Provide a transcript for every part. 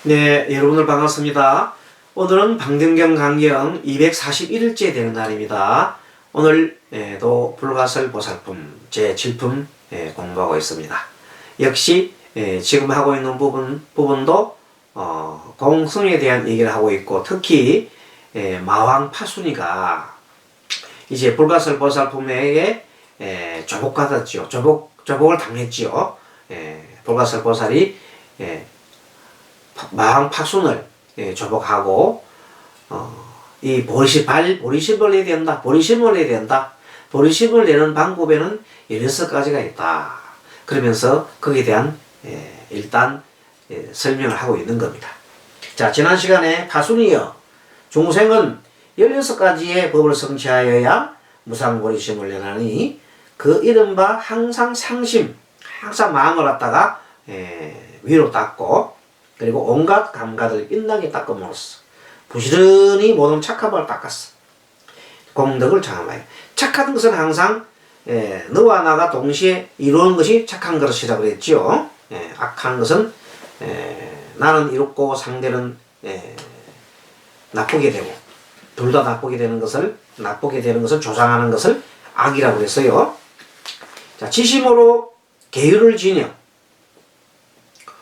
네, 여러분들 반갑습니다. 오늘은 방등경 강경 241일째 되는 날입니다. 오늘도 불가설 보살품 제7품 공부하고 있습니다. 역시 지금 하고 있는 부분도 공성에 대한 얘기를 하고 있고, 특히 마왕파순이가 이제 불가설 보살품에게 조복받았지요. 조복을 당했지요. 불가설 보살이 마왕파순을 조복하고 이 보리심을 내야 된다. 보리심을 내야 된다. 보리심을 내는 방법에는 16가지가 있다. 그러면서 거기에 대한 일단 설명을 하고 있는 겁니다. 자, 지난 시간에 파순이여 중생은 16가지의 법을 성취하여야 무상보리심을 내나니 그 이른바 항상 상심, 항상 마음을 갖다가 위로 닦고, 그리고 온갖 감각을 빛나게 닦음으로써 부지런히 모든 착함을 닦았어. 공덕을 장하여. 착한 것은 항상 너와 나가 동시에 이루는 것이 착한 것이라고 그랬죠. 악한 것은 나는 이롭고 상대는 나쁘게 되고, 둘 다 나쁘게 되는 것을 조장하는 것을 악이라고 그랬어요. 자, 지심으로 계율을 지녀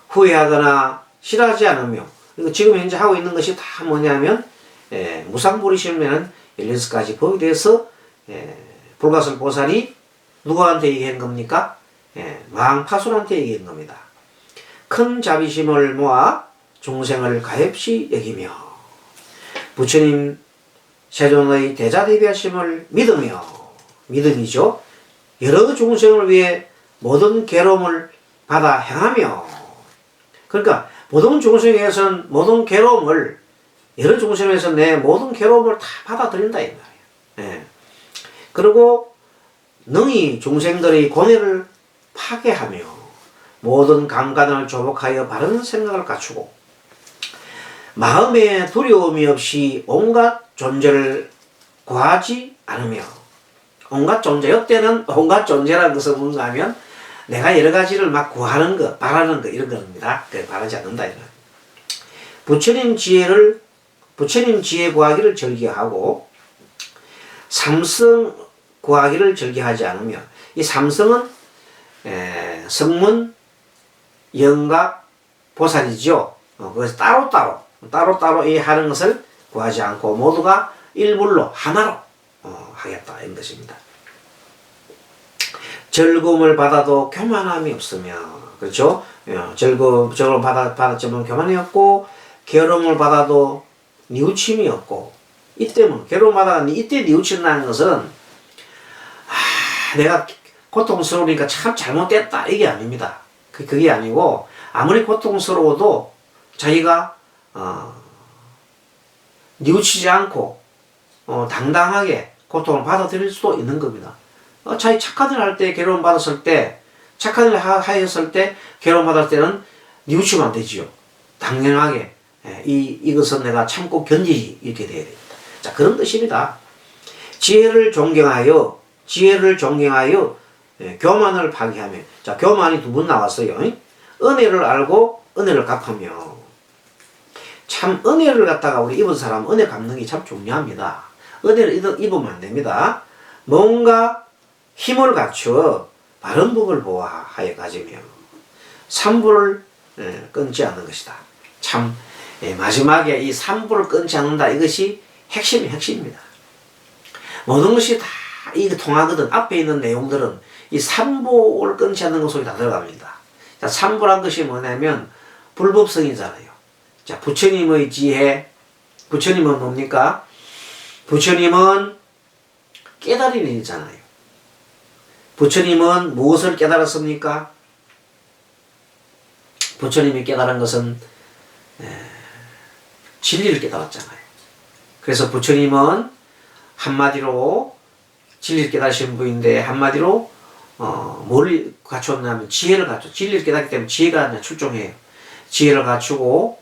후회하거나 싫어하지 않으며, 지금 현재 하고 있는 것이 다 뭐냐면 무상보리심에는 16가지 법에 대해서 불가설 보살이 누구한테 얘기한 겁니까? 마왕파순한테 얘기한 겁니다. 큰 자비심을 모아 중생을 가엾이 여기며 부처님 세존의 대자대비하심을 믿으며, 믿음이죠. 여러 중생을 위해 모든 괴로움을 받아 행하며, 그러니까 모든 중생에 대해서는 모든 괴로움을, 여러 중생에서 내 모든 괴로움을 다 받아들인다 이 말이에요. 그리고 능히 중생들의 고뇌를 파괴하며 모든 감관을 조복하여 바른 생각을 갖추고 마음에 두려움이 없이 온갖 존재를 구하지 않으며, 온갖 존재, 이때는 온갖 존재라는 것은 뭔가 하면 내가 여러 가지를 막 구하는 거, 바라는 거, 이런 겁니다. 바라지 않는다. 이런. 부처님 지혜 구하기를 절기하고, 삼성 구하기를 절기하지 않으며, 이 삼성은, 성문, 영각, 보살이죠. 그래서 따로따로 이 하는 것을 구하지 않고, 모두가 일불로, 하나로, 하겠다. 이런 것입니다. 즐거움을 받아도 교만함이 없으며, 그렇죠? 즐거움을 받았지만 교만이 없고, 괴로움을 받아도 뉘우침이 없고, 이때는 괴로움 받아가 이때 뉘우친다는 것은 내가 고통스러우니까 참 잘못됐다 이게 아닙니다. 그게 아니고, 아무리 고통스러워도 자기가 뉘우치지 않고 당당하게 고통을 받아들일 수도 있는 겁니다. 자기 착한 일 할 때 괴로움 받았을 때, 착한 일 하였을 때 괴로움 받을 때는 뉘우치면 안 되지요. 당연하게 이것은 내가 참고 견디지, 이렇게 돼야 됩니다. 자, 그런 뜻입니다. 지혜를 존경하여 교만을 파괴하며. 자, 교만이 두 번 나왔어요. 은혜를 알고 은혜를 갚으며. 참 은혜를 갖다가 우리 입은 사람 은혜 갚는 게 참 중요합니다. 은혜를 입으면 안 됩니다. 뭔가 힘을 갖추어 바른 법을 보아하여 가지며 삼부를 끊지 않는 것이다. 참 마지막에 이 삼부를 끊지 않는다, 이것이 핵심입니다. 모든 것이 다 이게 통하거든. 앞에 있는 내용들은 이 삼부를 끊지 않는 것으로 다 들어갑니다. 자, 삼부란 것이 뭐냐면 불법성이잖아요. 자, 부처님의 지혜, 부처님은 뭡니까? 부처님은 깨달은 일이잖아요. 부처님은 무엇을 깨달았습니까? 부처님이 깨달은 것은 진리를 깨달았잖아요. 그래서 부처님은 한마디로 진리를 깨달으신 분인데, 한마디로 뭘 갖췄냐면 지혜를 갖췄죠. 진리를 깨닫기 때문에 지혜가 출중해요. 지혜를 갖추고,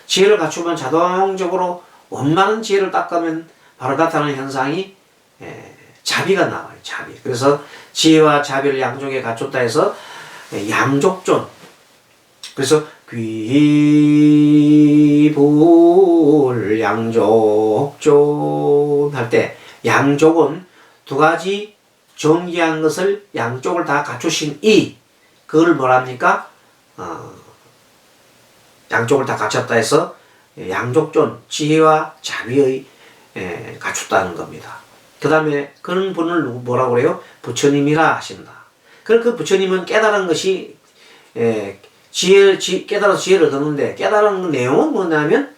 지혜를 갖추면 자동적으로 원만한 지혜를 닦으면 바로 나타나는 현상이 자비가 나와요. 자비. 그래서 지혜와 자비를 양쪽에 갖췄다 해서 양족존. 그래서 귀불양족존 할 때 양족은 두 가지 존귀한 것을 양쪽을 다 갖추신 그걸 뭐랍니까? 양쪽을 다 갖췄다 해서 양족존, 지혜와 자비의 갖췄다는 겁니다. 그 다음에 그런 분을 뭐라고 그래요? 부처님이라 하신다. 그 부처님은 깨달은 것이 깨달아서 지혜를 얻었는데 깨달은 내용은 뭐냐면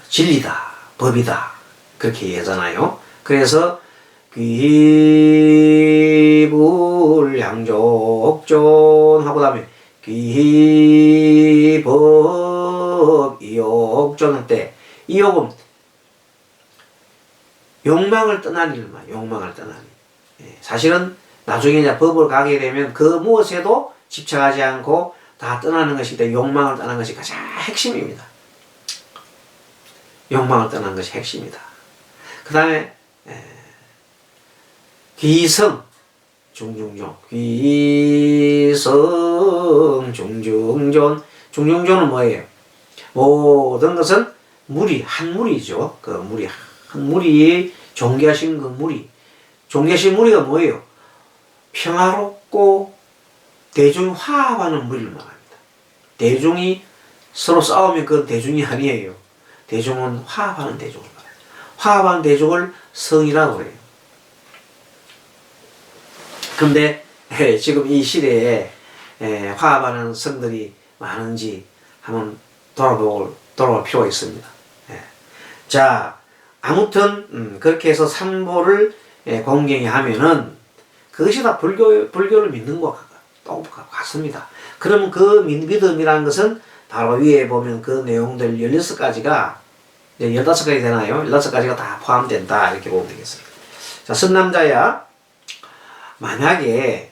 진리다, 법이다 그렇게 얘기하잖아요. 그래서 귀불양족존 하고 다음에 귀법이욕존 할 때 이욕은 욕망을 떠난 일만, 욕망을 떠난 일. 사실은 나중에 이제 법을 가게 되면 그 무엇에도 집착하지 않고 다 떠나는 것이 욕망을 떠나는 것이 가장 핵심입니다. 욕망을 떠나는 것이 핵심이다. 그 다음에 귀성 중중존, 귀성 중중존. 중중존은 뭐예요? 모든 것은 한 무리죠. 그 무리, 한 무리의 존귀하신 그 무리. 존귀하신 무리가 뭐예요? 평화롭고 대중 화합하는 무리를 말합니다. 대중이 서로 싸우면 그건 대중이 아니에요. 대중은 화합하는 대중을 말해요. 화합하는 대중을 성이라고 그래요. 근데 지금 이 시대에 화합하는 성들이 많은지 한번 돌아볼 필요가 있습니다. 자, 아무튼 그렇게 해서 삼보를 공경히 하면은 그것이 다 불교를 믿는 것과 같습니다. 그러면 그 믿음이라는 것은 바로 위에 보면 그 내용들 16가지가 15가지 되나요? 16가지가 다 포함된다 이렇게 보면 되겠습니다. 자, 선남자야, 만약에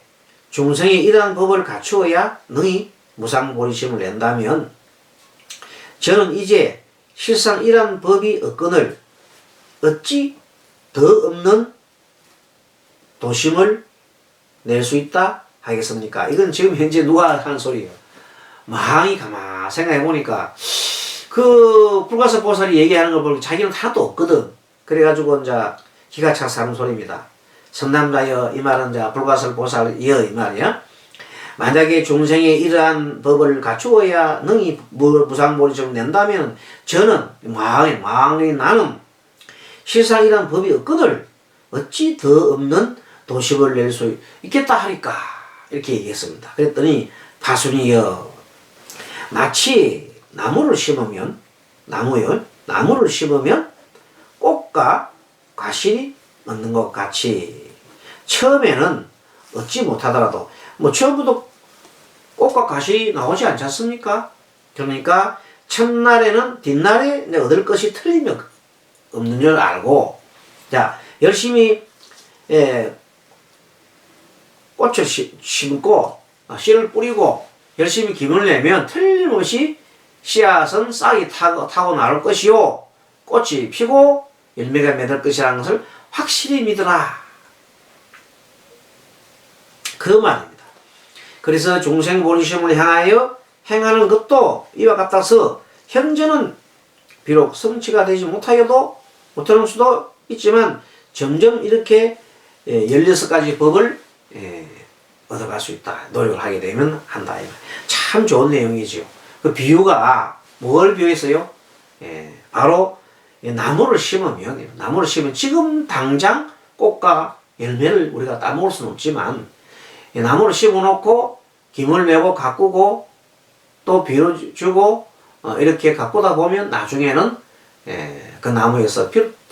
중생이 이러한 법을 갖추어야 너희 무상보리심을 낸다면 저는 이제 실상 이러한 법이 없거늘 어찌 더 없는 도심을 낼 수 있다 하겠습니까? 이건 지금 현재 누가 하는 소리예요? 마항이 가만 생각해 보니까 그 불가서 보살이 얘기하는 걸 보면 자기는 하나도 없거든. 그래가지고 이제 기가 차서 하는 소리입니다. 선남자여, 이 말은 이제 불가서 보살이여 이 말이야. 만약에 중생이 이러한 법을 갖추어야 능히 무상보리심을 낸다면 저는 마항이 나는 실상 이러한 법이 없거늘 어찌 더 없는 도식을 낼 수 있겠다 하니까 이렇게 얘기했습니다. 그랬더니 파순이여, 마치 나무를 심으면 꽃과 과실이 얻는 것 같이 처음에는 얻지 못하더라도 처음부터 꽃과 과실이 나오지 않지 않습니까? 그러니까 첫날에는 뒷날에 얻을 것이 틀림이 없는 줄 알고, 자, 열심히 꽃을 심고 씨를 뿌리고 열심히 기운을 내면 틀림없이 씨앗은 싹이 타고 나올 것이요 꽃이 피고 열매가 맺을 것이라는 것을 확실히 믿으라, 그 말입니다. 그래서 중생보리심을 향하여 행하는 것도 이와 같아서 현재는 비록 성취가 되지 못하는 수도 있지만 점점 이렇게 16가지 법을 얻어갈 수 있다. 노력을 하게 되면 한다. 참 좋은 내용이지요. 그 비유가 뭘 비유했어요? 바로 나무를 심으면 지금 당장 꽃과 열매를 우리가 따먹을 수는 없지만 나무를 심어놓고 김을 메고 가꾸고 또 비료 주고 이렇게 가꾸다 보면 나중에는 그 나무에서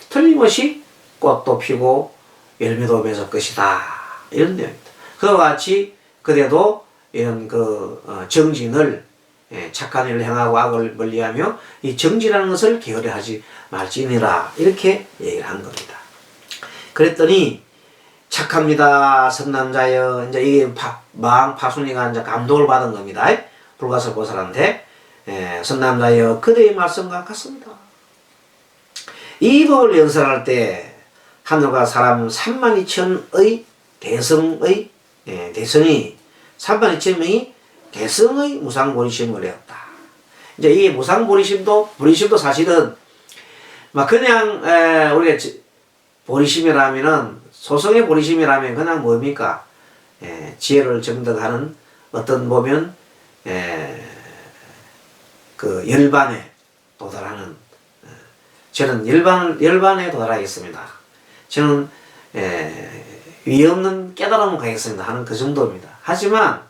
틀림없이 꽃도 피고 열매도 맺을 것이다. 이런 내용입니다. 그와 같이 그래도 이런 정진을 착한 일을 행하고 악을 멀리하며 이 정진하는 것을 게으르하지 말지니라 이렇게 얘기를 한 겁니다. 그랬더니 착합니다 선남자여, 이제 이게 마항 파순이가 이제 감동을 받은 겁니다. 불가서 보살한테 선남자여, 그대의 말씀과 같습니다. 이 법을 연설할 때 하늘과 사람 32,000의 대성이 대성의 무상보리심을 내었다. 이제 이 보리심도 사실은 막 그냥 우리가 보리심이라면은 소성의 보리심이라면 그냥 뭡니까? 지혜를 정득하는 어떤 보면 그 열반에 도달하는 저는 열반에 도달하겠습니다. 저는 위 없는 깨달음을 가겠습니다 하는 그 정도입니다. 하지만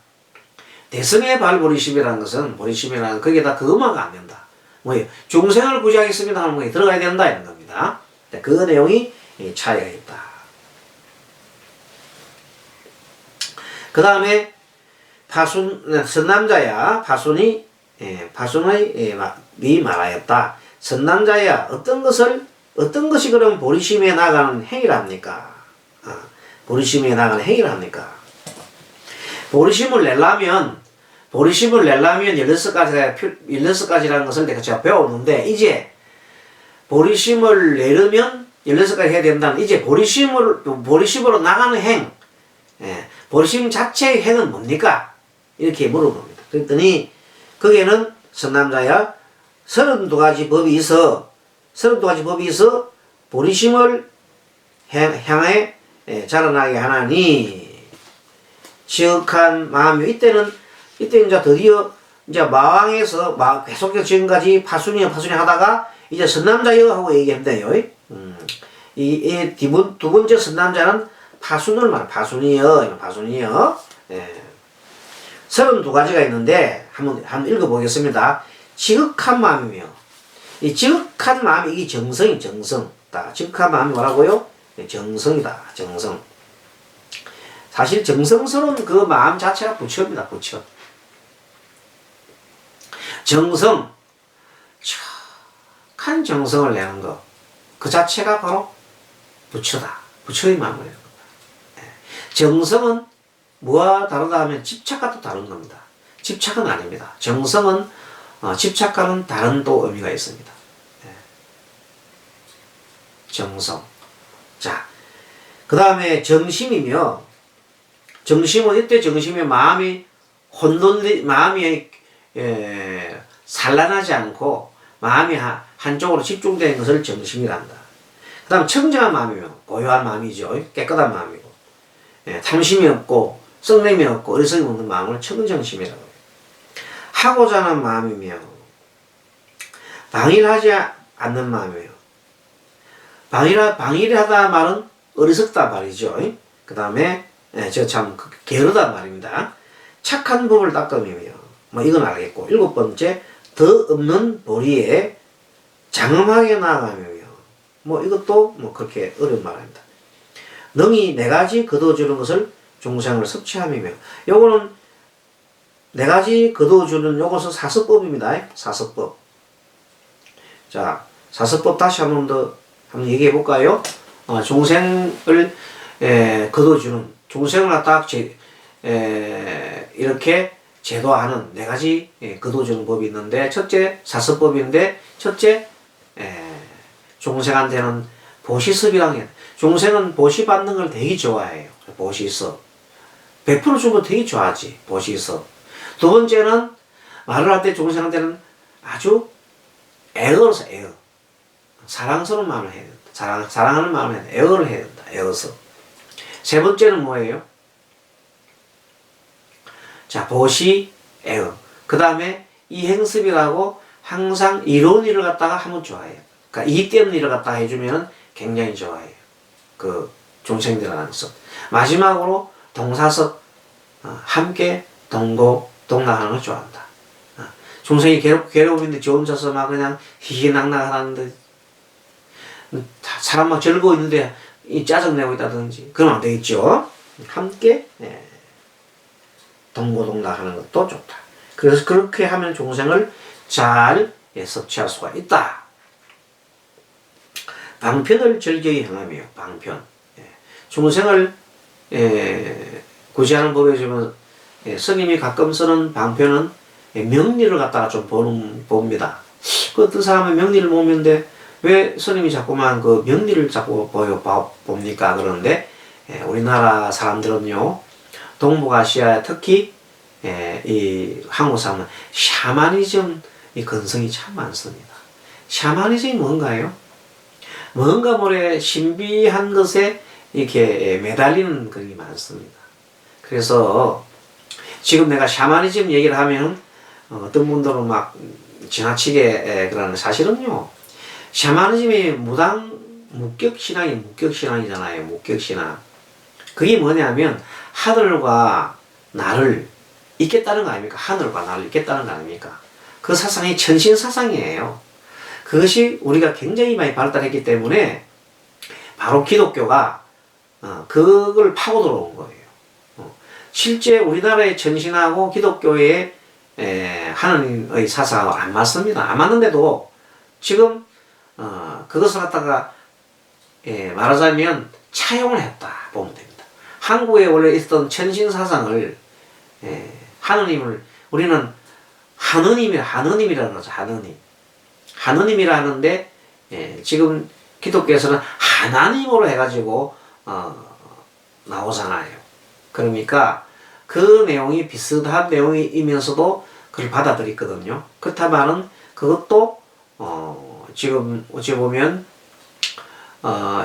대성의 발보리심이라는 것은 거기에다 그것만가 안 된다. 뭐예요? 중생을 구제하겠습니다 하는 거에 들어가야 된다 이런 겁니다. 그 내용이 차이가 있다. 그 다음에 선남자야 파순이 말하였다. 선남자야 어떤 것이 그럼 보리심에 나가는 행위를 합니까? 보리심에 나가는 행위를 합니까? 보리심을 내려면 16가지라는 것을 제가 배웠는데, 이제 보리심을 내려면 16가지 해야 된다는, 이제 보리심으로 나가는 행, 보리심 자체의 행은 뭡니까? 이렇게 물어봅니다. 그랬더니, 거기에는 선남자야 32가지 법이 있어, 보리심을 향해 자라나게 하나니, 지극한 마음이, 이때 이제 드디어 이제 마왕에서 계속해서 지금까지 파순이 하다가 이제 선남자여 하고 얘기한대요. 이 두 번째 선남자는 파순을 파순이여. 32가지가 있는데 한번 읽어보겠습니다. 지극한 마음이며, 이 지극한 마음이 이게 정성. 지극한 마음이 뭐라고요? 정성이다. 정성. 사실 정성스러운 그 마음 자체가 부처입니다. 부처. 정성, 착한 정성을 내는 것, 그 자체가 바로 부처다. 부처의 마음을 내는 겁니다. 정성은 뭐와 다르다 하면 집착과 또 다른 겁니다. 집착은 아닙니다. 정성은 집착과는 다른 또 의미가 있습니다. 정성. 자, 그 다음에 정심이며, 정심은 이때 정심이 마음이 산란하지 않고 마음이 한쪽으로 집중되는 것을 정심이란다. 그 다음 청정한 마음이며, 고요한 마음이죠. 깨끗한 마음이고, 탐심이 없고 썩냄이 없고 어리석이 없는 마음을 청정심이라고 해요. 하고자 하는 마음이며, 방일하지 않는 마음이에요. 방일하다 말은 어리석다 말이죠. 그 다음에 저 참 게으르다 말입니다. 착한 법을 닦음이며, 뭐 이건 알겠고, 7번째 더 없는 보리에 장엄하게 나아가며, 뭐 이것도 뭐 그렇게 어려운 말입니다. 능히 4가지 거둬주는 것을 중생을 섭취함이며, 요거는 4가지 거둬주는 요것은 사서법입니다. 사서법. 자, 사서법 다시 한번 얘기해 볼까요? 중생을 거둬주는, 중생을 갖다 이렇게 제도하는 4가지 거둬주는 법이 있는데, 첫째 사서법인데, 첫째 중생한테는 보시섭이라는 게, 중생은 보시 받는 걸 되게 좋아해요. 보시섭. 100% 주면 되게 좋아하지. 보시섭. 두 번째는 말을 할 때 중생한테는 아주 애어서 사랑스러운 마음을 해야 된다. 사랑하는 마음을 해야 된다. 애어를 해야 된다. 애어서. 세 번째는 뭐예요? 자, 보시, 애어. 그 다음에 이 행습이라고 항상 이로운 일을 갖다가 하면 좋아해요. 그러니까 이익되는 일을 갖다가 해주면 굉장히 좋아해요. 그 중생들하는 것. 마지막으로 동사섭, 함께 동락하는 걸 좋아한다. 중생이 괴로움인데 저 혼자서 막 그냥 희희낙낙하는데, 사람 막 즐거워 있는데 짜증내고 있다든지 그러면 안 되겠죠. 함께 동고동락하는 것도 좋다. 그래서 그렇게 하면 중생을 잘 섭취할 수가 있다. 방편을 절저히 행하며, 방편. 중생을 구제하는 법에 보면 스님이 가끔 쓰는 방편은 명리를 갖다가 좀 봅니다. 그 어떤 사람은 명리를 보는데 왜 스님이 자꾸만 그 명리를 자꾸 봅니까? 그러는데 우리나라 사람들은요, 동북아시아 특히 이 한국 사람은 샤머니즘 이 근성이 참 많습니다. 샤머니즘이 뭔가요? 뭔가 모래 신비한 것에 이렇게 매달리는 그런 게 많습니다. 그래서 지금 내가 샤머니즘 얘기를 하면 어떤 분들은 막 지나치게 그러는 사실은요. 샤머니즘이 무격신앙이잖아요. 무격신앙. 그게 뭐냐면 하늘과 나를 있겠다는 거 아닙니까? 하늘과 나를 있겠다는 거 아닙니까? 그 사상이 천신 사상이에요. 그것이 우리가 굉장히 많이 발달했기 때문에 바로 기독교가 그걸 파고 들어온 거예요. 실제 우리나라의 천신하고 기독교의 하나님의 사상하고 안 맞습니다. 안 맞는데도 지금 그것을 갖다가 말하자면 차용을 했다 보면 됩니다. 한국에 원래 있었던 천신 사상을 하느님을 우리는 하느님이라 그러죠. 하느님이라 하는데 지금 기독교에서는 하나님으로 해가지고 나오잖아요. 그러니까 그 내용이 비슷한 내용이면서도 그걸 받아들였거든요. 그렇다면은 그것도 지금 어찌 보면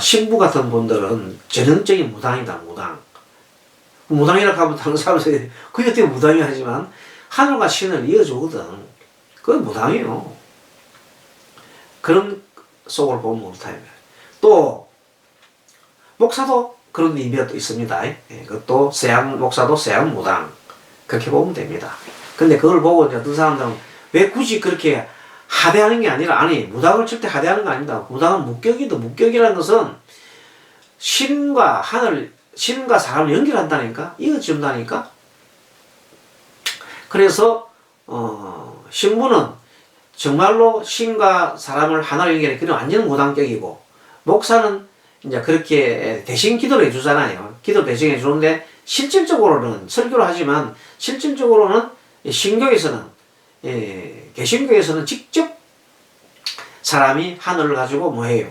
신부 같은 분들은 전형적인 무당이다. 무당이라고 하면 다른 사람들이 그게 어떻게 무당이 하지만 하늘과 신을 이어주거든. 그게 무당이에요. 그런 속을 보면 못해요. 또 목사도 그런 의미가 또 있습니다. 그것도 목사도 서양 무당 그렇게 보면 됩니다. 근데 그걸 보고 이제 어떤 사람들은 왜 굳이 그렇게 하대하는 게 아니라 아니 무당을 절대 하대하는 거 아닙니다. 무당은 무격이라는 것은 신과 사람을 연결한다니까 이어준다니까. 그래서 신부는 정말로 신과 사람을 하나로 연결해 그냥 완전 무당격이고 목사는 이제 그렇게 대신 기도를 해주잖아요. 기도 대신 해주는데 실질적으로는 설교를 하지만 실질적으로는 신교에서는 개신교에서는 직접 사람이 하늘을 가지고 뭐해요?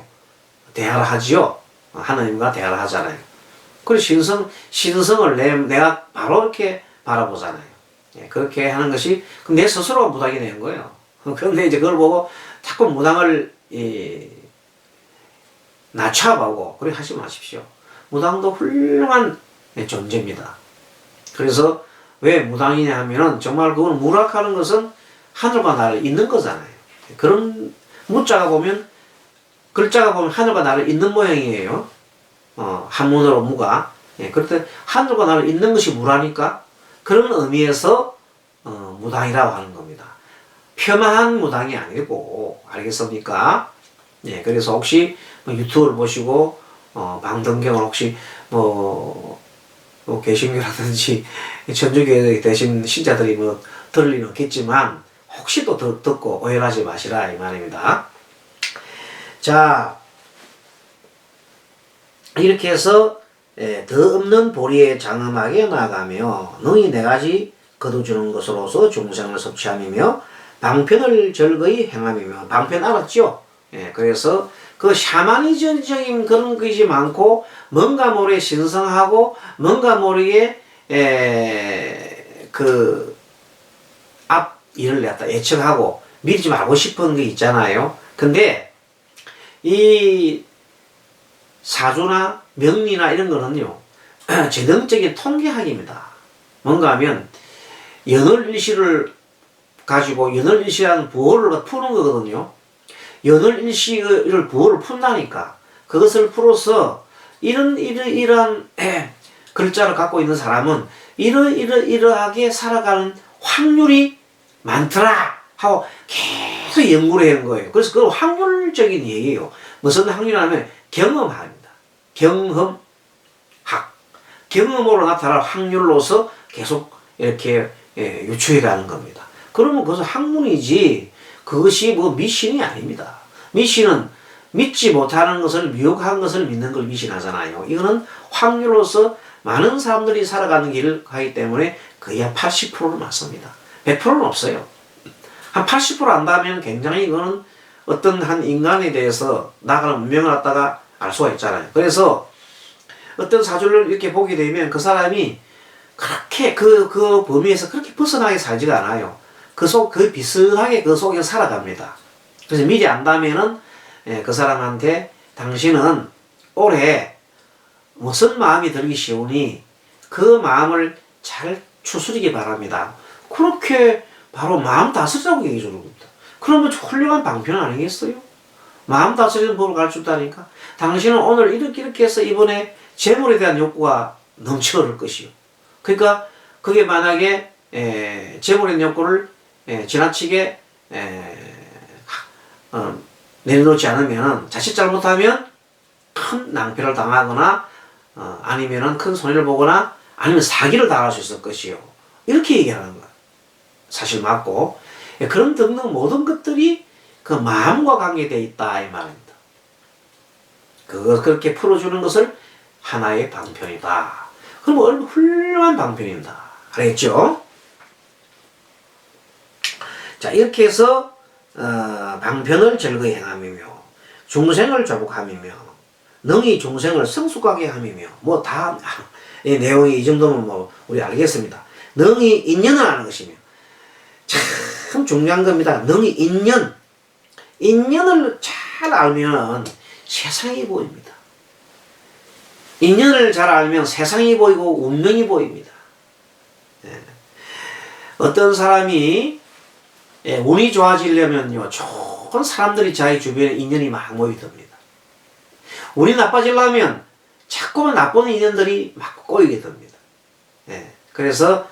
대화를 하지요. 하나님과 대화를 하잖아요. 그리고 신성을 내가 바로 이렇게 바라보잖아요. 그렇게 하는 것이 내 스스로가 무당이 되는 거예요. 그런데 이제 그걸 보고 자꾸 무당을 낮춰보고 그렇게 하지 마십시오. 무당도 훌륭한 존재입니다. 그래서 왜 무당이냐 하면은 정말 그건 무락하는 것은 하늘과 나를 잇는 거잖아요. 그런 글자가 보면 하늘과 나를 잇는 모양이에요. 한문으로 무가. 그렇듯 하늘과 나를 잇는 것이 무라니까 그런 의미에서 무당이라고 하는 겁니다. 폄하한 무당이 아니고 알겠습니까? 그래서 혹시 유튜브를 보시고 방등경을 혹시 개신교라든지 천주교에 되신 신자들이 들을 리는 없겠지만 혹시 또 듣고 오해하지 마시라 이 말입니다. 자, 이렇게 해서 더 없는 보리에 장엄하게 나아가며 능히 네 가지 거두주는 것으로서 중생을 섭취함이며 방편을 절거히 행함이며 방편 알았죠? 그래서 그 샤머니즘적인 그런 것이 많고 뭔가 모르게 신성하고 뭔가 모르게 그 앞 일을 갖다 예측하고 미리 좀 알고 싶은 게 있잖아요. 근데 이 사주나 명리나 이런 거는요 재능적인 통계학입니다. 뭔가 하면 연월일시를 가지고 연월일시라는 부호를 푸는 거거든요. 연월일시를 부호를 푼다니까 그것을 풀어서 이러한 글자를 갖고 있는 사람은 이러하게 살아가는 확률이 많더라 하고 계속 연구를 하는 거예요. 그래서 그건 확률적인 얘기예요. 무슨 확률이냐면 경험학입니다. 경험으로 나타날 확률로서 계속 이렇게 유추해 가는 겁니다. 그러면 그것은 학문이지 그것이 미신이 아닙니다. 미신은 믿지 못하는 것을 미혹한 것을 믿는 걸 미신하잖아요. 이거는 확률로서 많은 사람들이 살아가는 길을 가기 때문에 거의 한 80%는 맞습니다. 100%는 없어요. 한 80% 안다면 굉장히 이거는 어떤 한 인간에 대해서 나가는 운명을 갖다가 알 수가 있잖아요. 그래서 어떤 사주를 이렇게 보게 되면 그 사람이 그렇게 그 범위에서 그렇게 벗어나게 살지가 않아요. 그 비슷하게 그 속에 살아갑니다. 그래서 미리 안다면은 그 사람한테 당신은 올해 무슨 마음이 들기 쉬우니 그 마음을 잘 추스리기 바랍니다. 그렇게 바로 마음 다스리라고 얘기해 주는 겁니다. 그러면 훌륭한 방편 아니겠어요? 마음 다스리는 법을 가르쳤다니까. 당신은 오늘 이렇게 해서 이번에 재물에 대한 욕구가 넘쳐흐를 것이요. 그러니까 그게 만약에 재물의 욕구를 지나치게 내려놓지 않으면 자칫 잘못하면 큰 낭패를 당하거나 아니면은 큰 손해를 보거나 아니면 사기를 당할 수 있을 것이요. 이렇게 얘기하는 거야. 사실 맞고 그런 등등 모든 것들이 그 마음과 관계되어 있다 이 말입니다. 그렇게 풀어주는 것을 하나의 방편이다. 그럼 얼마나 훌륭한 방편입니다. 알겠죠? 자, 이렇게 해서 방편을 즐거이 행함이며 중생을 조복함이며 능히 중생을 성숙하게 함이며 뭐 다 이 내용이 이 정도면 뭐 우리 알겠습니다. 능히 인연을 하는 것이며 참 중요한 겁니다. 능히 인연을 잘 알면 세상이 보입니다. 인연을 잘 알면 세상이 보이고 운명이 보입니다. 어떤 사람이 운이 좋아지려면요 좋은 사람들이 자기 주변에 인연이 막 모이됩니다. 운이 나빠지려면 자꾸만 나쁜 인연들이 막 꼬이게 됩니다. 그래서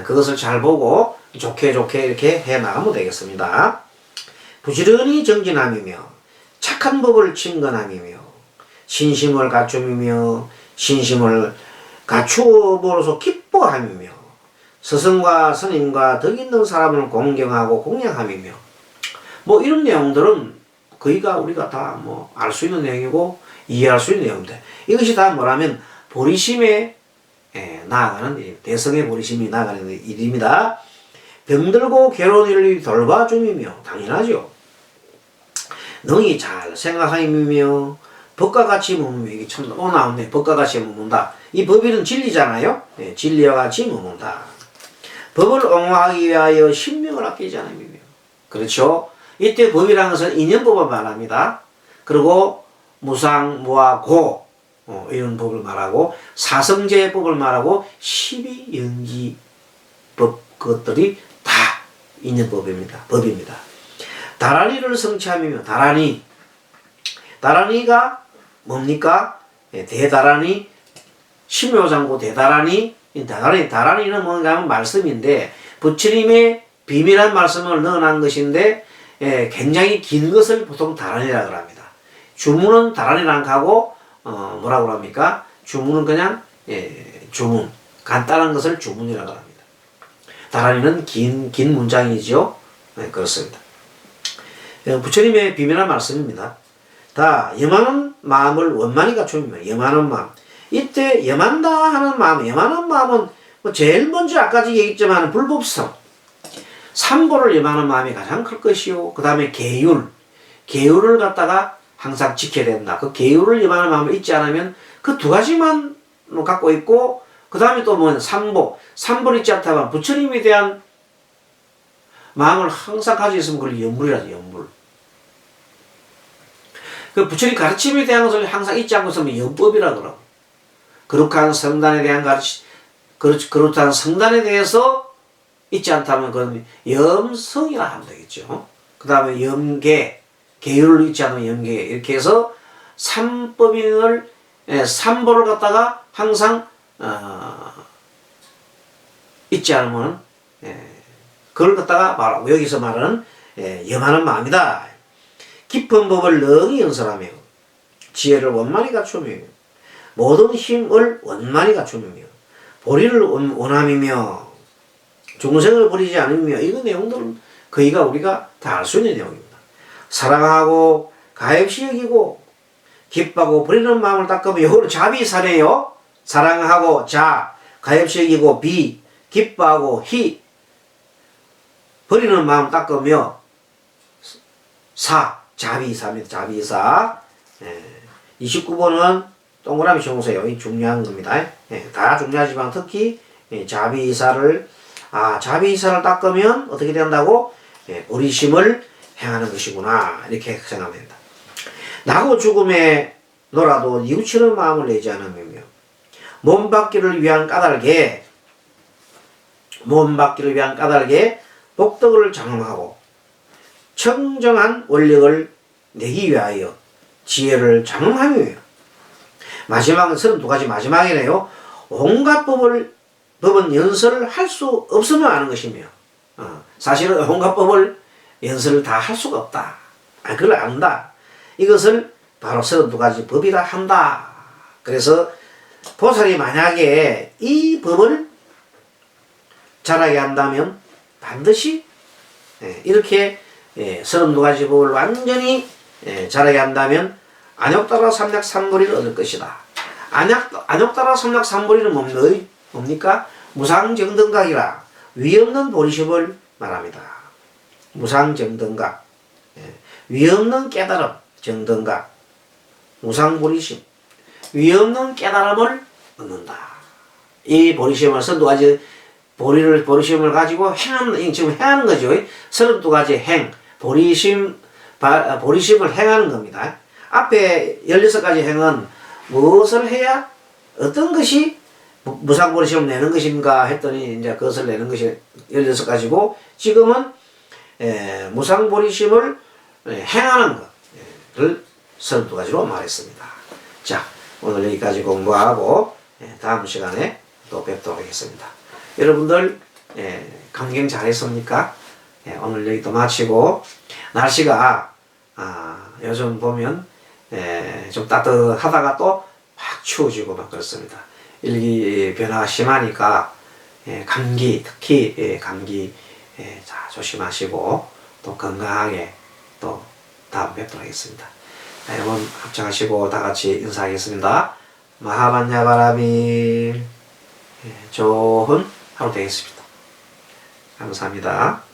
그것을 잘 보고 좋게 이렇게 해 나가면 되겠습니다. 부지런히 정진함이며 착한 법을 친근함이며 신심을 갖춤이며 신심을 갖추어보로서 기뻐함이며 스승과 스님과 덕 있는 사람을 공경하고 공양함이며 뭐 이런 내용들은 거의가 우리가 다 뭐 알 수 있는 내용이고 이해할 수 있는 내용인데 이것이 다 뭐라면 보리심에 나아가는 일, 대성의 보리심이 나아가는 일입니다. 병들고 괴로운 일을 돌봐줌이며 당연하죠. 능히 잘 생각함이며 법과 같이 머무며 이게 참 나오네. 법과 같이 머문다. 이 법이는 진리잖아요. 진리와 같이 머문다. 법을 옹호하기 위하여 신명을 아끼지 않음이며 그렇죠. 이때 법이라는 것은 인연법을 말합니다. 그리고 무상, 무아, 고 이런 법을 말하고 사성제법을 말하고 12연기법 그것들이 다 인연법입니다. 법입니다. 다란이를 성취함이며 다란이가 뭡니까? 대다란이 심묘장고 다란이는 뭔가 하면 말씀인데 부처님의 비밀한 말씀을 넣어놓은 것인데 굉장히 긴 것을 보통 다란이라고 합니다. 주문은 다란이랑 하고 뭐라고 합니까? 주문은 그냥 주문 간단한 것을 주문이라고 합니다. 다란이는 긴 문장이죠. 그렇습니다. 부처님의 비밀한 말씀입니다. 다 염하는 마음을 원만히 갖춥니다. 염하는 마음. 이때 염한다 하는 마음, 염하는 마음은 뭐 제일 먼저 아까 얘기했지만 불법성, 삼보를 염하는 마음이 가장 클 것이요. 그 다음에 계율을 갖다가 항상 지켜야 된다. 그 계율을 염하는 마음을 잊지 않으면 그 두 가지만 갖고 있고 그 다음에 또 뭐냐 삼보를 잊지 않다면 부처님에 대한 마음을 항상 가지고 있으면 그걸 염불이라죠. 염불. 그 부처님 가르침에 대한 것을 항상 잊지 않고 있으면 염법이라고 그러고 거룩한 성단에 대한 그렇다는 성단에 대해서 잊지 않다면 그건 염성이라 하면 되겠죠. 그 다음에 계율을 잊지 않으면 염계 이렇게 해서 삼보를 갖다가 항상 잊지 않으면 그걸 갖다가 말하고 여기서 말하는 염하는 마음이다. 깊은 법을 능히 연설하며 지혜를 원만히 갖추며 모든 힘을 원만히 갖추며 보리를 원함이며 중생을 버리지 않으며 이거 내용들은 거의가 우리가 다 알 수 있는 내용입니다. 사랑하고 가엾이 여기고 기뻐하고 버리는 마음을 닦으며 이거는 자비사네요. 사랑하고 가엾이 여기고 기뻐하고 버리는 마음 닦으며 자비사입니다. 자비사. 29번은 동그라미 쳐보세요. 이 중요한 겁니다. 다 중요하지만 특히 자비이사를 닦으면 어떻게 된다고? 보리심을 행하는 것이구나. 이렇게 생각하면 된다. 나고 죽음에 놀아도 뉘우치는 마음을 내지 않으며 몸 받기를 위한 까닭에 복덕을 장엄하고 청정한 원력을 내기 위하여 지혜를 장엄하며 마지막은 32가지 마지막이네요. 온갖 법은 연설을 할 수 없으면 하는 것이며 사실은 온갖 법을 연설을 다 할 수가 없다. 그걸 안다. 이것을 바로 32가지 법이라 한다. 그래서 보살이 만약에 이 법을 잘하게 한다면 반드시 이렇게 32가지 법을 완전히 잘하게 한다면 안욕따라 삼략삼보리를 얻을 것이다. 안욕따라 삼략삼보리는 뭡니까? 무상정등각이라 위없는 보리심을 말합니다. 무상정등각, 위없는 깨달음, 정등각, 무상보리심, 위없는 깨달음을 얻는다. 이 보리심을 32가지 보리심을 가지고 지금 행하는 거죠. 32가지 행, 보리심을 행하는 겁니다. 앞에 16가지 행은 무엇을 해야 어떤 것이 무상보리심을 내는 것인가 했더니 이제 그것을 내는 것이 16가지고 지금은 무상보리심을 행하는 것을 32가지로 말했습니다. 자, 오늘 여기까지 공부하고 다음 시간에 또 뵙도록 하겠습니다. 여러분들 강경 잘했습니까? 오늘 여기 또 마치고 날씨가 요즘 보면 좀 따뜻하다가 또 확 추워지고 막 그렇습니다. 일기 변화가 심하니까 감기 특히 감기 자 조심하시고 또 건강하게 또 다음 뵙도록 하겠습니다. 여러분 합장하시고 다 같이 인사하겠습니다. 마하반야바라밀 좋은 하루 되겠습니다. 감사합니다.